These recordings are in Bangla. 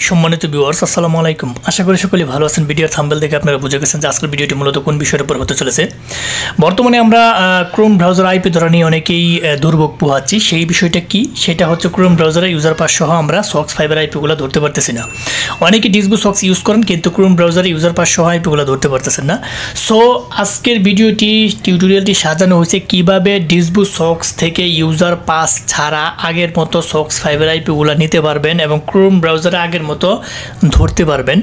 সম্মানিত ভিউয়ার্স আসসালামু আলাইকুম। আশা করি সকলে ভালো আছেন। ভিডিওর থাম্বনেল দেখে আপনারা বুঝে গেছেন যে আজকের ভিডিওটি মূলত কোন বিষয়ের উপর হতে চলেছে। বর্তমানে আমরা ক্রোম ব্রাউজার আইপি ধরা নিয়ে অনেকেই দুর্ভোগ পোহাচ্ছি। সেই বিষয়টা কি? সেটা হচ্ছে ক্রোম ব্রাউজারে ইউজার পাস সহ আমরা সক্স 5 এর আইপিগুলো ধরতে পারতেছি না। অনেকে ডিসবু সক্স ইউজ করেন কিন্তু ক্রোম ব্রাউজারে ইউজার পাস সহ আইপিগুলো ধরতে পারতেছেন না। সো আজকের টিউটোরিয়ালটি সাজানো হয়েছে কিভাবে ডিসবু সক্স থেকে ইউজার পাস ছাড়া আগের মতো সক্স 5 এর আইপিগুলো নিতে পারবেন এবং ক্রোম ব্রাউজারে আগের মতো ধরতে পারবেন।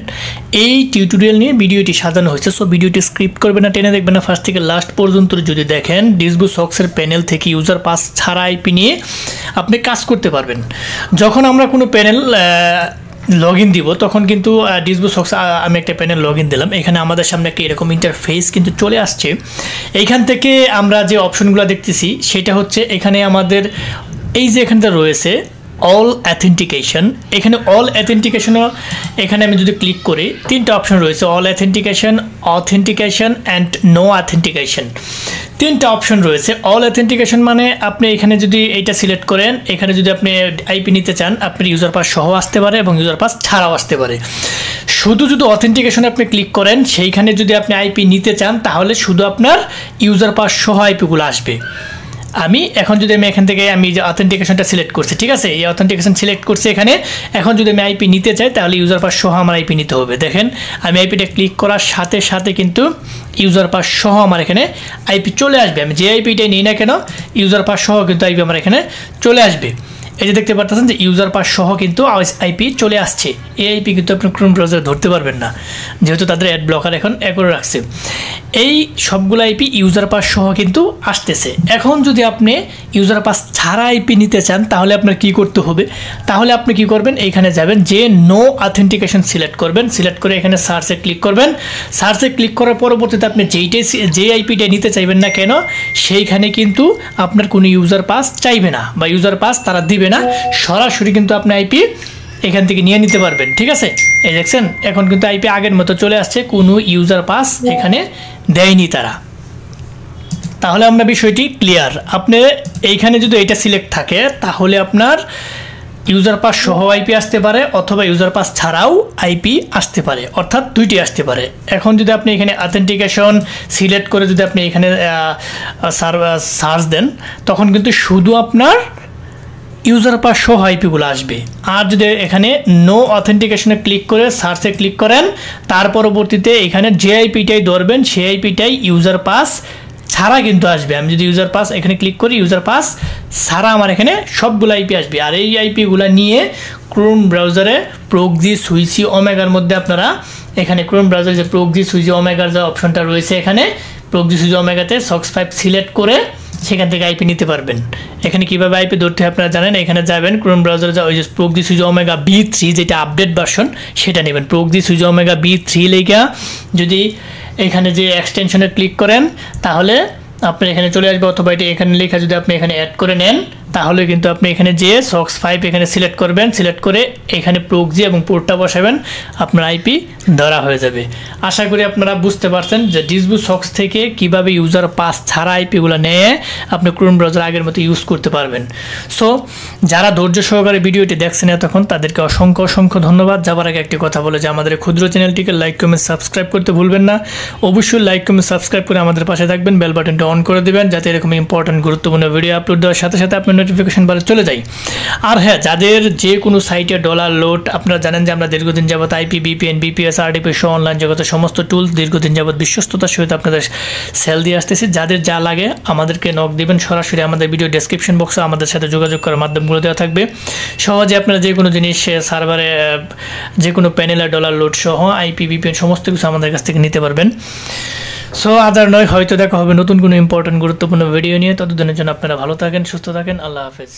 এই টিউটোরিয়াল নিয়ে ভিডিওটি সাজানো হয়েছে। সো ভিডিওটি স্ক্রিপ্ট করবেন না, টেনে দেখবেন না, ফার্স্ট থেকে লাস্ট পর্যন্ত যদি দেখেন ডিসবু সক্সের প্যানেল থেকে ইউজার পাস ছাড়া আইপি নিয়ে আপনি কাজ করতে পারবেন। যখন আমরা কোনো প্যানেল লগ ইন দিব তখন কিন্তু ডিসবু সক্স আমি একটা প্যানেল লগ ইন দিলাম, এখানে আমাদের সামনে একটা এরকম ইন্টারফেস কিন্তু চলে আসছে। এইখান থেকে আমরা যে অপশনগুলো দেখতেছি সেটা হচ্ছে এখানে আমাদের এই যে এখানটা রয়েছে অল অ্যাথেন্টিকেশন। এখানে অল অ্যাথেন্টিকেশনও এখানে আমি যদি ক্লিক করি তিনটা অপশন রয়েছে, all authentication, authentication and no authentication. তিনটা অপশন রয়েছে। অল অ্যাথেন্টিকেশন মানে আপনি এখানে যদি এইটা সিলেক্ট করেন, এখানে যদি আপনি আইপি নিতে চান আপনার ইউজার পাস সহ আসতে পারে এবং ইউজার পাস ছাড়াও আসতে পারে। শুধু যদি অথেন্টিকেশনে আপনি ক্লিক করেন, সেইখানে যদি আপনি আইপি নিতে চান তাহলে শুধু আপনার ইউজার পাস সহ আইপিগুলো আসবে। আমি এখান থেকে আমি যে অথেন্টিকেশনটা সিলেক্ট করছি, ঠিক আছে, এই অথেন্টিকেশন সিলেক্ট করছি এখানে। এখন যদি আমি আইপি নিতে চাই তাহলে ইউজার পাস সহ আমার আইপি নিতে হবে। দেখেন আমি আইপিটা ক্লিক করার সাথে সাথে কিন্তু ইউজার পাস সহ আমার এখানে আইপি চলে আসবে। আমি যে আইপিটাই নিই না কেন ইউজার পাস সহ কিন্তু আইপি আমার এখানে চলে আসবে। এই যে দেখতে পাচ্ছেন যে ইউজার পাস সহ কিন্তু আইপি চলে আসছে। এই আইপি কিন্তু আপনি ক্রোম ব্রাউজারে ধরতে পারবেন না, যেহেতু তাদের অ্যাড ব্লকার এখন করে রাখছে। এই সবগুলো আইপি ইউজার পাস সহ কিন্তু আসতেছে। এখন যদি আপনি ইউজার পাস ছাড়া আইপি নিতে চান তাহলে আপনার কি করতে হবে? তাহলে আপনি কি করবেন, এইখানে যাবেন, যে নো অথেন্টিকেশন সিলেক্ট করবেন, সিলেক্ট করে এখানে সার্চে ক্লিক করবেন। সার্চে ক্লিক করার পরবর্তীতে আপনি যে আইপিটা নিতে চাইবেন না কেন সেইখানে কিন্তু আপনার কোনো ইউজার পাস চাইবে না বা ইউজার পাস তারা দিবে না, সরাসরি কিন্তু আপনি আইপি এখান থেকে নিয়ে নিতে পারবেন। ঠিক আছে, এই দেখছেন এখন কিন্তু আইপি আগের মতো চলে আসছে, কোনো ইউজার পাস এখানে দেয়নি তারা। তাহলে আমরা বিষয়টি ক্লিয়ার। আপনি এইখানে যদি এটা সিলেক্ট থাকে তাহলে আপনার ইউজার পাস সহ আইপি আসতে পারে অথবা ইউজার পাস ছাড়াও আইপি আসতে পারে, অর্থাৎ দুইটি আসতে পারে। এখন যদি আপনি এখানে অথেন্টিকেশন সিলেক্ট করে যদি আপনি এখানে সার্চ দেন তখন কিন্তু শুধু আপনার ইউজার পাস সহ আইপিগুলো আসবে। আর যদি এখানে নো অথেন্টিকেশনে ক্লিক করে সার্চে ক্লিক করেন তার পরবর্তীতে এখানে যে আইপিটাই ধরবেন সেই আইপিটাই ইউজার পাস ছাড়া কিন্তু আসবে। আমি যদি ইউজার পাস এখানে ক্লিক করি ইউজার পাস ছাড়া আমার এখানে সবগুলো আইপি আসবে। আর এই আইপিগুলো নিয়ে ক্রোম ব্রাউজারে প্রক্সি, সুইচি, ওমেগার মধ্যে আপনারা এখানে ক্রোম ব্রাউজারে যে প্রক্সি, সুইচি, ওমেগার যে অপশনটা রয়েছে এখানে প্রক্সি, সুইচি, ওমেগাতে সক্স 5 সিলেক্ট করে সেখান থেকে আইপি নিতে পারবেন। এখানে কীভাবে আইপি ধরতে হয় আপনারা জানেন। এখানে যাবেন ক্রোম ব্রাউজারে ওই যে প্রক্সি সুইচ ওমেগা B3 যেটা আপডেট ভার্সন সেটা নেবেন। প্রক্সি সুইচ ওমেগা B3 লেখা যদি এখানে যে এক্সটেনশনে ক্লিক করেন তাহলে আপনার এখানে চলে আসবে, অথবা এটা এখানে লেখা যদি আপনি এখানে অ্যাড করে নেন তাহলে কিন্তু আপনি এখানে যে সক্স 5 এখানে সিলেক্ট করবেন, সিলেক্ট করে এখানে প্রক্সি এবং পোর্টটা বসাবেন, আপনার আইপি ধরা হয়ে যাবে। আশা করি আপনারা বুঝতে পারছেন যে ডিসবু সক্স থেকে কিভাবে ইউজার পাস ছাড়া আইপিগুলো নিয়ে আপনি ক্রোম ব্রাউজার আগের মতো ইউজ করতে পারবেন। সো যারা ধৈর্য সহকারে ভিডিওটি দেখছেন এতক্ষণ তাদেরকে অসংখ্য অসংখ্য ধন্যবাদ। যাবার আগে একটি কথা বলে যে আমাদের ক্ষুদ্র চ্যানেলটিকে লাইক, কমেন্ট, সাবস্ক্রাইব করতে ভুলবেন না। অবশ্যই লাইক, কমেন্ট, সাবস্ক্রাইব করে আমাদের পাশে থাকবেন, বেল বাটনটা অন করে দেবেন যাতে এরকম ইম্পর্টেন্ট গুরুত্বপূর্ণ ভিডিও আপলোড দেওয়ার সাথে সাথে আপনার নোটিফিকেশন বারে চলে যায়। আর হ্যাঁ, যাদের যে কোনো সাইটে ডলার লোড, আপনারা জানেন যে আমরা দীর্ঘদিন যাবত আইপি, বিপিএন, বিপিএস, আরডিপি সহ অনলাইন জগতের সমস্ত টুল দীর্ঘদিন যাবত বিশ্বস্ততার সহিত আপনাদের সেল দিয়ে আসতেছি। যাদের যা লাগে আমাদেরকে নক দিবেন, সরাসরি আমাদের ভিডিও ডেসক্রিপশন বক্সে আমাদের সাথে যোগাযোগ করার মাধ্যমগুলো দেওয়া থাকবে। সহজে আপনারা যে কোনো জিনিস সার্ভারে যে কোনো প্যানেলে ডলার লোড সহ আইপি, বিপিএন সমস্ত কিছু আমাদের কাছ থেকে নিতে পারবেন। সো আদার নয়, হয়তো দেখা হবে নতুন কোনো ইম্পর্টেন্ট গুরুত্বপূর্ণ ভিডিও নিয়ে। ততদিনের জন্য আপনারা ভালো থাকেন, সুস্থ থাকেন। আল্লাহ হাফেজ।